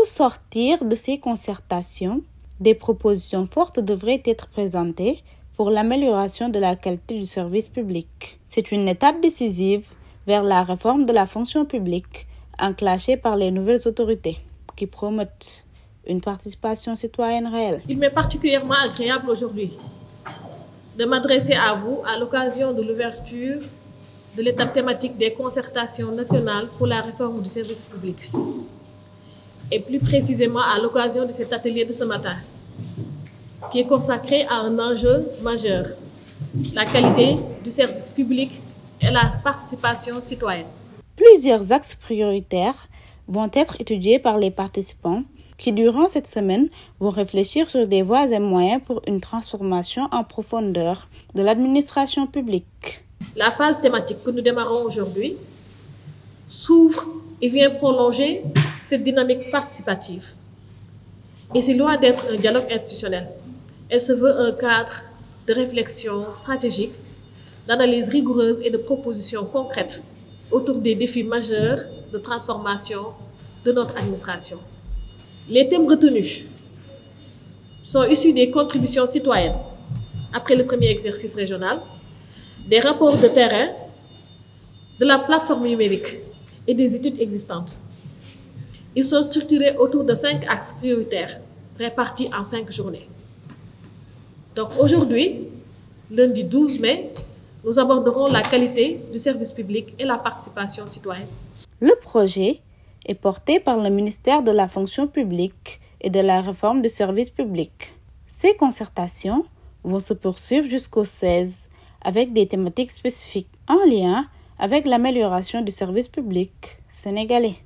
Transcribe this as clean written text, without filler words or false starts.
Au sortir de ces concertations, des propositions fortes devraient être présentées pour l'amélioration de la qualité du service public. C'est une étape décisive vers la réforme de la fonction publique enclenchée par les nouvelles autorités qui promettent une participation citoyenne réelle. Il m'est particulièrement agréable aujourd'hui de m'adresser à vous à l'occasion de l'ouverture de l'étape thématique des concertations nationales pour la réforme du service public. Et plus précisément à l'occasion de cet atelier de ce matin, qui est consacré à un enjeu majeur, la qualité du service public et la participation citoyenne. Plusieurs axes prioritaires vont être étudiés par les participants qui, durant cette semaine, vont réfléchir sur des voies et moyens pour une transformation en profondeur de l'administration publique. La phase thématique que nous démarrons aujourd'hui s'ouvre et vient prolonger cette dynamique participative. Et c'est loin d'être un dialogue institutionnel. Elle se veut un cadre de réflexion stratégique, d'analyse rigoureuse et de propositions concrètes autour des défis majeurs de transformation de notre administration. Les thèmes retenus sont issus des contributions citoyennes après le premier exercice régional, des rapports de terrain, de la plateforme numérique et des études existantes. Ils sont structurés autour de 5 axes prioritaires répartis en 5 journées. Donc aujourd'hui, lundi 12 mai, nous aborderons la qualité du service public et la participation citoyenne. Le projet est porté par le ministère de la fonction publique et de la réforme du service public. Ces concertations vont se poursuivre jusqu'au 16 avec des thématiques spécifiques en lien avec l'amélioration du service public sénégalais.